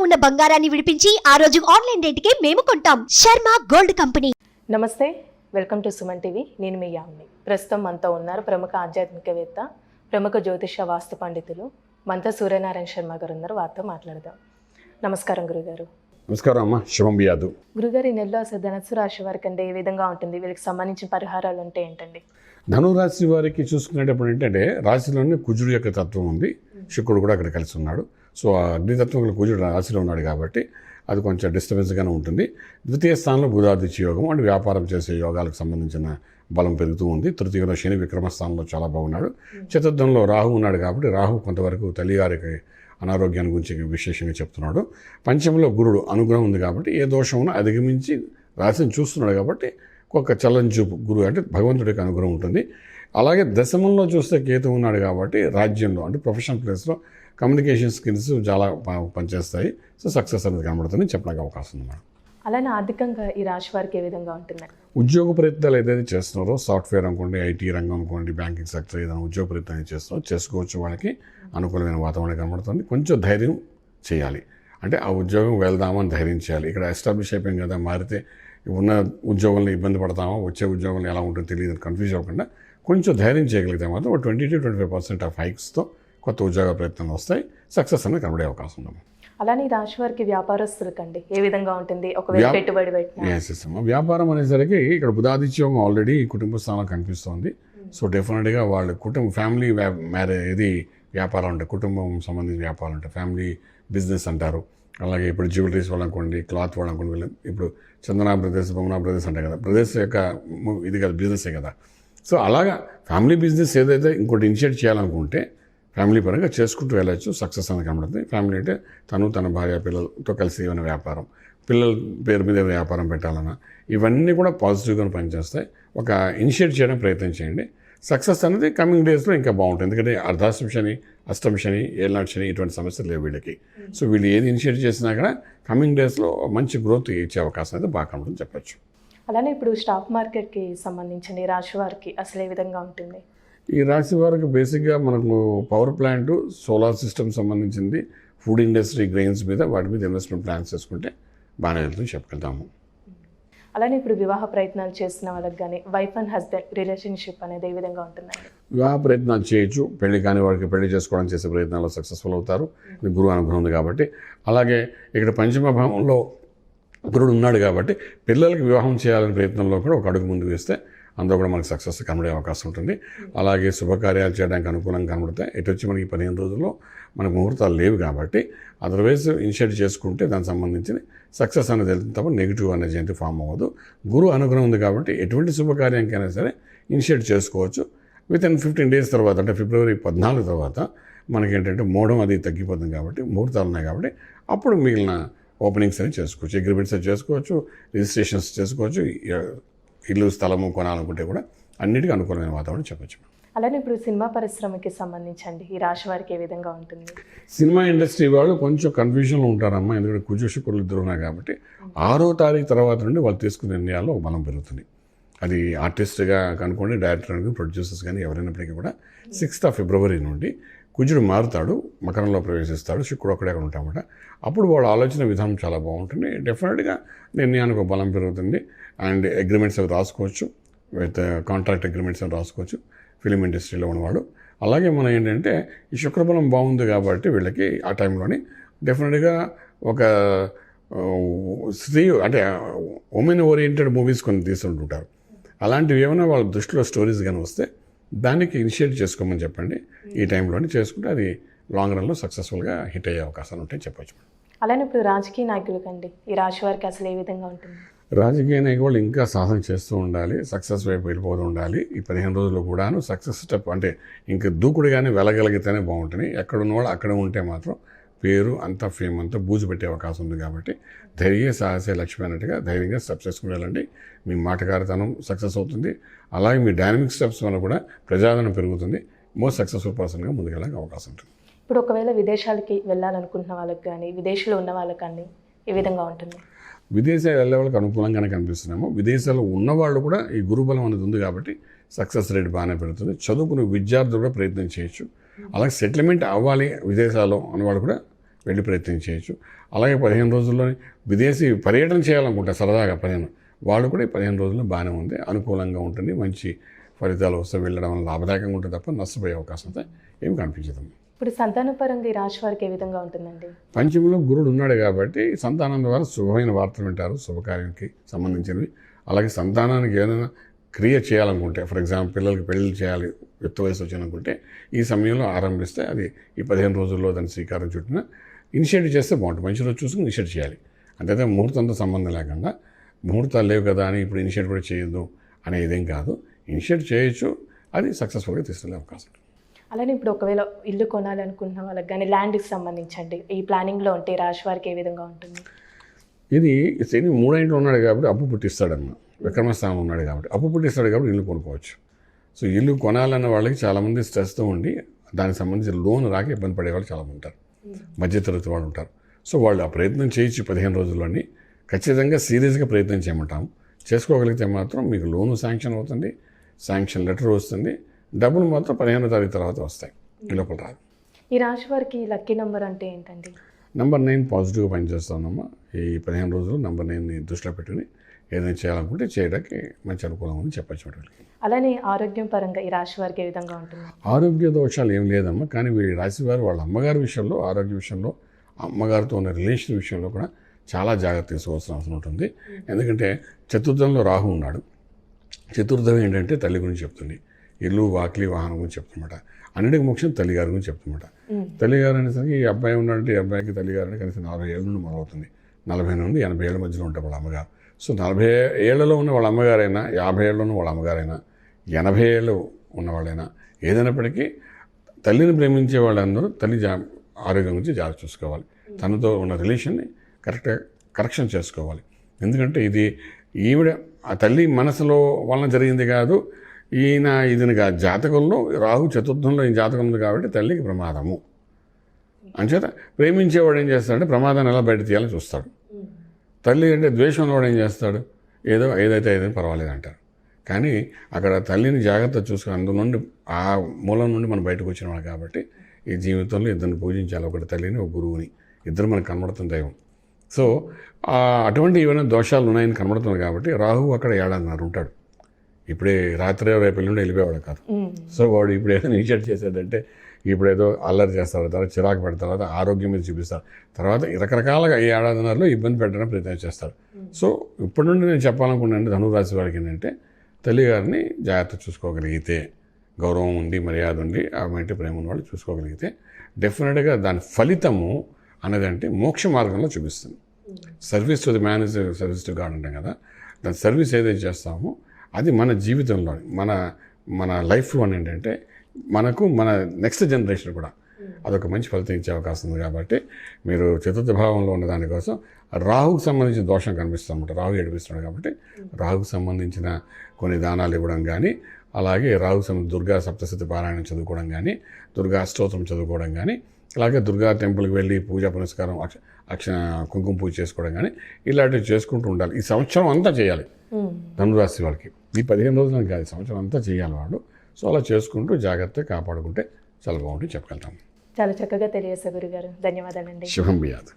ఉన్న బంగారాన్ని విడిపించి ఆ రోజు ఆన్లైన్ రేటుకే మేము కొంటాం. Sharma gold company. నమస్తే, వెల్కమ్ టు సుమన్ టీవీ. నేను మీ యామిని. ప్రస్తుతం మనతో ఉన్నారు ప్రముఖ ఆధ్యాత్మికవేత్త, ప్రముఖ జ్యోతిష వాస్తు పండితులు మనతో సూర్యనారాయణ శర్మ గారు ఉన్నారు. వారితో మాట్లాడదాం. నమస్కారం గురుగారు. నమస్కారం అమ్మ, శుభం బియాదు. గురుగారు, ఈ నెలలో అసలు ధనుసు రాశి వారికి అంటే ఏ విధంగా ఉంటుంది? వీళ్ళకి సంబంధించిన పరిహారాలు అంటే ఏంటండి? ధనురాశి వారికి చూసుకునేటప్పుడు ఏంటంటే రాశిలోనే కుజుడు యొక్క తత్వం ఉంది, శుక్రుడు కూడా అక్కడ కలిసి ఉన్నాడు. సో ఆ అగ్నితత్వం కుజుడు రాశిలో ఉన్నాడు కాబట్టి అది కొంచెం డిస్టర్బెన్స్గానే ఉంటుంది. ద్వితీయ స్థానంలో బుధాదిత్య యోగం అంటే వ్యాపారం చేసే యోగాలకు సంబంధించిన బలం పెరుగుతూ ఉంది. తృతీయంలో శని విక్రమ స్థానంలో చాలా బాగున్నాడు. చతుర్థంలో రాహు ఉన్నాడు కాబట్టి రాహు కొంతవరకు తల్లిగారికి అనారోగ్యాన్ని గురించి విశేషంగా చెప్తున్నాడు. పంచమంలో గురుడు అనుగ్రహం ఉంది కాబట్టి ఏ దోషమును అధిగమించి రాశిని చూస్తున్నాడు కాబట్టి ఒక చల్లని చూపు గురువు అంటే భగవంతుడికి అనుగ్రహం ఉంటుంది. అలాగే దశమంలో చూస్తే కేతు ఉన్నాడు కాబట్టి రాజ్యంలో అంటే ప్రొఫెషనల్ ప్లేస్లో కమ్యూనికేషన్ స్కిల్స్ చాలా పనిచేస్తాయి. సో సక్సెస్ అనేది కనబడుతుంది చెప్పడానికి అవకాశం ఉంది మేడం. అలానే ఆర్థికంగా ఈ రాశి వారికి ఏ విధంగా ఉంటుందండి? ఉద్యోగ ప్రయత్నాలు ఏదైతే చేస్తున్నారో సాఫ్ట్వేర్ అనుకోండి, ఐటీ రంగం అనుకోండి, బ్యాంకింగ్ సెక్టర్ ఏదైనా ఉద్యోగ ప్రయత్నాలు చేస్తున్నారో చేసుకోవచ్చు. వాళ్ళకి అనుకూలమైన వాతావరణం కనబడుతుంది. కొంచెం ధైర్యం చేయాలి, అంటే ఆ ఉద్యోగం వెళ్దామని ధైర్యం చేయాలి. ఇక్కడ ఎస్టాబ్లిష్ అయిపోయింది కదా, మారితే ఉన్న ఉద్యోగంలో ఇబ్బంది పడతామో వచ్చే ఉద్యోగంలో ఎలా ఉంటుందో తెలియదు కన్ఫ్యూజ్ అవ్వకుండా కొంచెం ధైర్యం చేయగలిగితే మాత్రం 20-25% ఆఫ్ హైక్స్తో కొత్త ఉద్యోగ ప్రయత్నాలు వస్తాయి. సక్సెస్ అనేది కనబడే అవకాశం ఉంది. అలానే ఈ రాశి వారికి వ్యాపారస్తులకండి ఏ విధంగా ఉంటుంది? ఒకవేళ పెట్టుబడి పెట్టిన వ్యాపారం అనేసరికి ఇక్కడ బుధాదిత్యం ఆల్రెడీ కుటుంబ స్థానం కనిపిస్తోంది. సో డెఫినెట్గా వాళ్ళ ఫ్యామిలీ ఇది వ్యాపారం ఉంటాయి, కుటుంబం సంబంధించిన వ్యాపారం ఉంటాయి, ఫ్యామిలీ బిజినెస్ అంటారు. అలాగే ఇప్పుడు జ్యువెలరీస్ వాళ్ళనుకోండి, క్లాత్ వాళ్ళనుకోండి, వీళ్ళు ఇప్పుడు చందనా బ్రదర్స్, బొమ్మనా బ్రదర్స్ అంటాయి కదా, బ్రదర్స్ యొక్క ఇది కదా బిజినెసే కదా. సో అలాగా ఫ్యామిలీ బిజినెస్ ఏదైతే ఇంకోటి ఇనిషియేట్ చేయాలనుకుంటే ఫ్యామిలీ పరంగా చేసుకుంటూ వెళ్ళచ్చు. సక్సెస్ అనేది కనబడుతుంది. ఫ్యామిలీ అంటే తన భార్య పిల్లలతో కలిసి ఏమైనా వ్యాపారం, పిల్లల పేరు మీద వ్యాపారం పెట్టాలన్నా ఇవన్నీ కూడా పాజిటివ్గా పనిచేస్తాయి. ఒక ఇనిషియేట్ చేయడానికి ప్రయత్నం చేయండి. సక్సెస్ అనేది కమింగ్ డేస్లో ఇంకా బాగుంటుంది. ఎందుకంటే అర్ధాష్టమి శని, అష్టమి శని, ఏళ్ళనాటి శని ఇటువంటి సమస్యలు లేవు వీళ్ళకి. సో వీళ్ళు ఏది ఇనిషియేట్ చేసినా కూడా కమింగ్ డేస్లో మంచి గ్రోత్ ఇచ్చే అవకాశం అయితే బాగా కనబడుతుంది చెప్పచ్చు. అలానే ఇప్పుడు స్టాక్ మార్కెట్కి సంబంధించిన ఈ రాశి వారికి అసలు ఏ విధంగా ఉంటుంది? ఈ రాశి వారికి బేసిక్గా మనకు పవర్ ప్లాంట్, సోలార్ సిస్టమ్ సంబంధించింది, ఫుడ్ ఇండస్ట్రీ, గ్రెయిన్స్ మీద వాటి మీద ఇన్వెస్ట్మెంట్ ప్లాన్స్ చేసుకుంటే బాగానే వెళ్తుంది చెప్పగలుగుతాము. అలానే ఇప్పుడు వివాహ ప్రయత్నాలు చేస్తున్న వాళ్ళకి కానీ వైఫ్ అండ్ హస్బెండ్ రిలేషన్షిప్ అనేది ఏ విధంగా ఉంటుందండి? వివాహ ప్రయత్నాలు చేయొచ్చు. పెళ్లి కాని వారికి పెళ్లి చేసుకోవడానికి చేసే ప్రయత్నాల్లో సక్సెస్ఫుల్ అవుతారు. గురువు అనుగ్రహం ఉంది కాబట్టి. అలాగే ఇక్కడ పంచమ భావంలో గురుడు ఉన్నాడు కాబట్టి పిల్లలకి వివాహం చేయాలనే ప్రయత్నంలో కూడా ఒక అడుగు ముందు వేస్తే అందులో కూడా మనకు సక్సెస్ కనబడే అవకాశం ఉంటుంది. అలాగే శుభకార్యాలు చేయడానికి అనుకూలంగా కనబడతాయి. ఎటు వచ్చి మనకి 15 రోజుల్లో మనకు ముహూర్తాలు లేవు కాబట్టి అదర్వైజ్ ఇనిషియేట్ చేసుకుంటే దానికి సంబంధించిన సక్సెస్ అనేది వెళ్తుంది తప్ప నెగిటివ్ అనేది ఏంటి ఫామ్ అవ్వదు. గురువు అనుగ్రహం ఉంది కాబట్టి ఎటువంటి శుభకార్యానికైనా సరే ఇనిషియేట్ చేసుకోవచ్చు. వితిన్ 15 డేస్ తర్వాత అంటే ఫిబ్రవరి 14 తర్వాత మనకేంటంటే మోడం అది తగ్గిపోతుంది కాబట్టి ముహూర్తాలు ఉన్నాయి కాబట్టి అప్పుడు మిగిలిన ఓపెనింగ్స్ అని చేసుకోవచ్చు, అగ్రిమెంట్స్ చేసుకోవచ్చు, రిజిస్ట్రేషన్స్ చేసుకోవచ్చు. ఇల్లు స్థలము కొనాలనుకుంటే కూడా అన్నిటికీ అనుకూలమైన వాతావరణం చెప్పచ్చు. అలానే ఇప్పుడు సినిమా పరిశ్రమకి సంబంధించండి ఈ రాశి వారికి ఏ విధంగా ఉంటుంది? సినిమా ఇండస్ట్రీ వాళ్ళు కొంచెం కన్ఫ్యూజన్లో ఉంటారమ్మా. ఎందుకంటే కుజ శుక్రులు ఇద్దరు ఉన్నాయి కాబట్టి 6వ తారీఖు తర్వాత నుండి వాళ్ళు తీసుకునే నిర్ణయాల్లో బలం పెరుగుతుంది. అది ఆర్టిస్ట్గా కనుకోండి, డైరెక్టర్ కానీ, ప్రొడ్యూసర్స్ కానీ ఎవరైనప్పటికీ కూడా 6th ఫిబ్రవరి నుండి కుజుడు మారుతాడు, మకరంలో ప్రవేశిస్తాడు, శుక్రుడు ఒక్కడే ఉంటామట. అప్పుడు వాళ్ళ ఆలోచన విధానం చాలా బాగుంటుంది. డెఫినెట్గా నిర్ణయానికి ఒక బలం పెరుగుతుంది. అండ్ అగ్రిమెంట్స్ అవి రాసుకోవచ్చు, విత్ కాంట్రాక్ట్ అగ్రిమెంట్స్ అవి రాసుకోవచ్చు ఫిలిం ఇండస్ట్రీలో ఉన్నవాడు. అలాగే మనం ఏంటంటే ఈ శుక్రబలం బాగుంది కాబట్టి వీళ్ళకి ఆ టైంలోని డెఫినెట్గా ఒక స్త్రీ అంటే ఉమెన్ ఓరియంటెడ్ మూవీస్ కొన్ని తీసుకుంటుంటారు. అలాంటివి ఏమైనా వాళ్ళ దృష్టిలో స్టోరీస్ కానీ వస్తే దానికి ఇనిషియేట్ చేసుకోమని చెప్పండి. ఈ టైంలోనే చేసుకుంటే అది లాంగ్ రన్లో సక్సెస్ఫుల్గా హిట్ అయ్యే అవకాశాలు ఉంటాయి చెప్పచ్చు. అలానే ఇప్పుడు రాజకీయ నాయకులకండి ఈ రాశి వారికి అసలు ఏ విధంగా ఉంటుంది? రాజకీయ నాయకులు ఇంకా సాధన చేస్తూ ఉండాలి, సక్సెస్ వైపు వెళ్ళిపోతూ ఉండాలి. ఈ 15 రోజులు కూడాను సక్సెస్ స్టెప్ అంటే ఇంకా దూకుడుగానే వెళ్ళగలిగితేనే బాగుంటుంది. ఎక్కడున్న వాళ్ళు అక్కడ ఉంటే మాత్రం పేరు అంతా ఫేమ్ అంతా బూజు పెట్టే అవకాశం ఉంది కాబట్టి ధైర్య సాహసే లక్ష్మి అన్నట్టుగా ధైర్యంగా స్టెప్స్ చేసుకుని వెళ్ళండి. మీ మాటకారితనం సక్సెస్ అవుతుంది. అలాగే మీ డైనమిక్ స్టెప్స్ వల్ల కూడా ప్రజాదరణ పెరుగుతుంది. మోస్ట్ సక్సెస్ఫుల్ పర్సన్గా ముందుకెళ్ళడానికి అవకాశం ఉంటుంది. ఇప్పుడు ఒకవేళ విదేశాలకి వెళ్ళాలనుకుంటున్న వాళ్ళకి కానీ విదేశంలో ఉన్న వాళ్ళకి కానీ ఏ విధంగా ఉంటుంది? విదేశాలు వెళ్ళే వాళ్ళకి అనుకూలంగానే కనిపిస్తున్నాము. విదేశాల్లో ఉన్నవాళ్ళు కూడా ఈ గురుబలం అనేది ఉంది కాబట్టి సక్సెస్ రేట్ బాగానే పెరుగుతుంది. చదువుకునే విద్యార్థులు కూడా ప్రయత్నం చేయొచ్చు. అలాగే సెటిల్మెంట్ అవ్వాలి విదేశాల్లో అన్నవాళ్ళు కూడా వెళ్ళి ప్రయత్నం చేయొచ్చు. అలాగే 15 రోజుల్లో విదేశీ పర్యటన చేయాలనుకుంటే సరదాగా 15 వాళ్ళు కూడా ఈ 15 రోజుల్లో బాగానే ఉంది, అనుకూలంగా ఉంటుంది, మంచి ఫలితాలు వస్తే వెళ్ళడం వల్ల లాభదాయకంగా ఉంటుంది తప్ప నష్టపోయే అవకాశం అయితే ఏమి కనిపించదు. ఇప్పుడు సంతానపరంగా ఈ రాశి వారికి ఏ విధంగా ఉంటుందండి? పంచమిలో గురుడు ఉన్నాడు కాబట్టి సంతానం ద్వారా శుభమైన వార్తలు వింటారు, శుభకార్యానికి సంబంధించినవి. అలాగే సంతానానికి ఏదైనా క్రియ చేయాలనుకుంటే, ఫర్ ఎగ్జాంపుల్ పిల్లలకి పెళ్లి చేయాలి, యుక్త వయసు వచ్చిననుకుంటే ఈ సమయంలో ఆరంభిస్తే అది ఈ 15 రోజుల్లో దాన్ని శ్రీకారం చుట్టిన ఇనిషియేట్ చేస్తే బాగుంటుంది. మంచి రోజు చూసుకుని ఇనిషియేట్ చేయాలి. అంతైతే ముహూర్తంతో సంబంధం లేకుండా ముహూర్తాలు లేవు కదా అని ఇప్పుడు ఇనిషియేట్ కూడా చేయొద్దు అనే ఇదేం కాదు. ఇనిషియేట్ చేయొచ్చు, అది సక్సెస్ఫుల్గా తీసుకెళ్ళే అవకాశం ఉంటుంది. అలానే ఇప్పుడు ఒకవేళ ఇల్లు కొనాలనుకున్న వాళ్ళకి కానీ ల్యాండ్కి సంబంధించండి ఈ ప్లానింగ్లో ఉంటే ఈ రాశి వారికి ఏ విధంగా ఉంటుంది? ఇది శని 3 ఇంట్లో ఉన్నాడు కాబట్టి అప్పు పుట్టిస్తాడన్న, విక్రమస్థానం ఉన్నాడు కాబట్టి అప్పు పుట్టిస్తాడు కాబట్టి ఇల్లు కొనుక్కోవచ్చు. సో ఇల్లు కొనాలన్న వాళ్ళకి చాలామంది స్ట్రెస్తో ఉండి దానికి సంబంధించిన లోన్ రాక ఇబ్బంది పడే వాళ్ళు చాలామంది ఉంటారు, మధ్యతరగతి వాళ్ళు ఉంటారు. సో వాళ్ళు ఆ ప్రయత్నం చేయొచ్చు 15 రోజుల్లోని. ఖచ్చితంగా సీరియస్గా ప్రయత్నం చేయమంటాము. చేసుకోగలిగితే మాత్రం మీకు లోను శాంక్షన్ అవుతుంది, శాంక్షన్ లెటర్ వస్తుంది, డబ్బులు మాత్రం 15వ తారీఖు తర్వాత వస్తాయి, ఈ లోపల రాదు. ఈ రాశి వారికి లక్కీ నెంబర్ అంటే ఏంటండి? నెంబర్ 9 పాజిటివ్గా పనిచేస్తామమ్మా. ఈ 15 రోజులు నెంబర్ 9ని దృష్టిలో పెట్టుకుని ఏదైనా చేయాలనుకుంటే చేయడానికి మంచి అనుకూలం అని చెప్పచ్చు వాళ్ళకి. అలానే ఆరోగ్యం పరంగా ఈ రాశి వారికి ఏ విధంగా ఉంటుంది? ఆరోగ్య దోషాలు ఏం లేదమ్మా, కానీ వీరి రాశి వారు వాళ్ళ అమ్మగారి విషయంలో, ఆరోగ్య విషయంలో, అమ్మగారితో ఉన్న రిలేషన్ విషయంలో కూడా చాలా జాగ్రత్త తీసుకోవాల్సిన అవసరం ఉంటుంది. ఎందుకంటే చతుర్థంలో రాహు ఉన్నాడు. చతుర్థం ఏంటంటే తల్లి గురించి చెప్తుంది, ఇల్లు వాకిలి వాహనం గురించి చెప్తున్నమాట. అన్నిటికీ ముఖ్యం తల్లిగారి గురించి చెప్తున్నమాట. తల్లిగారు అనేసరికి ఈ అబ్బాయి ఉన్నాడంటే ఈ అబ్బాయికి తల్లిగారు అంటే కనీసం 40 ఏళ్ళ నుండి మొదలవుతుంది. 40 నుండి 80 ఏళ్ళ మధ్యలో ఉంటారు వాళ్ళ అమ్మగారు. సో 40 ఏళ్లలో ఉన్న వాళ్ళ అమ్మగారైనా, 50 ఏళ్ళలో ఉన్న వాళ్ళ అమ్మగారైనా, 80 ఏళ్ళు ఉన్నవాళ్ళైనా ఏదైనప్పటికీ తల్లిని ప్రేమించే వాళ్ళందరూ తల్లి ఆరోగ్యం గురించి జాగ్రత్త చూసుకోవాలి. తనతో ఉన్న రిలేషన్ని కరెక్షన్ చేసుకోవాలి. ఎందుకంటే ఇది ఈవిడ ఆ తల్లి మనసులో వలన జరిగింది కాదు, ఇది జాతకంలో రాహు చతుర్థంలో ఈ జాతకం ఉంది కాబట్టి తల్లికి ప్రమాదము. అంచేత ప్రేమించేవాడు ఏం చేస్తాడంటే ప్రమాదాన్ని ఎలా బయట తీయాలని చూస్తాడు. తల్లి అంటే ద్వేషం ఉన్నవాడు ఏం చేస్తాడు, ఏదైతే ఏదైనా పర్వాలేదు అంటారు. కానీ అక్కడ తల్లిని జాగ్రత్త చూసుకుని అందులో నుండి ఆ మూలం నుండి మనం బయటకు వచ్చినవాడు కాబట్టి ఈ జీవితంలో ఇద్దరిని పూజించాలి, ఒకటి తల్లిని ఒక గురువుని, ఇద్దరు మనకు కనబడుతున్న దైవం. సో అటువంటి ఏమైనా దోషాలు ఉన్నాయని కనబడుతుంది కాబట్టి రాహు అక్కడ 1.5 ఉంటాడు. ఇప్పుడే రాత్రి రేపు ఎల్లుండి వెళ్ళిపోయేవాడు కాదు. సో వాడు ఇప్పుడు ఏదైనా ఇనిషియేట్ చేశాడంటే ఇప్పుడు ఏదో అల్లరి చేస్తారు, తర్వాత చిరాకు పెడతారు, తర్వాత ఆరోగ్యం మీద చూపిస్తారు, తర్వాత రకరకాలుగా ఈ 1.5 ఇబ్బంది పెట్టడానికి ప్రయత్నం చేస్తారు. సో ఇప్పటి నుండి నేను చెప్పాలనుకున్నాను ధనురాశి వారికి ఏంటంటే తల్లిగారిని జాగ్రత్త చూసుకోగలిగితే, గౌరవం ఉండి మర్యాద ఉండి ఆమె ప్రేమ ఉన్న వాళ్ళు చూసుకోగలిగితే డెఫినెట్గా దాని ఫలితము అనేదంటే మోక్ష మార్గంలో చూపిస్తుంది. Service to the man is service to God అంటాం కదా. దాని సర్వీస్ ఏదైతే చేస్తామో అది మన జీవితంలో, మన లైఫ్లో ఏంటంటే మనకు మన నెక్స్ట్ జనరేషన్ కూడా అదొక మంచి ఫలితం ఇచ్చే అవకాశం ఉంది. కాబట్టి మీరు చతుర్థ భావంలో ఉన్న దానికోసం రాహుకు సంబంధించిన దోషం కనిపిస్తుంది అనమాట. రాహు ఏడిపిస్తున్నాడు కాబట్టి రాహుకు సంబంధించిన కొన్ని దానాలు ఇవ్వడం కానీ, అలాగే రాహు దుర్గా సప్తశతి పారాయణం చదువుకోవడం కానీ, దుర్గా అష్టోత్తరం చదువుకోవడం కానీ, అలాగే దుర్గా టెంపుల్కి వెళ్ళి పూజా పునస్కారం కుంకుమ పూజ చేసుకోవడం కానీ ఇలాంటివి చేసుకుంటూ ఉండాలి. ఈ సంవత్సరం అంతా చేయాలి ధనురాశి వాళ్ళకి. ఈ 15 రోజులు కాదు, సంవత్సరం అంతా చేయాలి వాళ్ళు. సో అలా చేసుకుంటూ జాగ్రత్తగా కాపాడుకుంటే చాలా బాగుంటుంది చెప్పగలుగుతాం. చాలా చక్కగా తెలియజేశారు గురుగారు, ధన్యవాదాలండి. శుభం బియాదు.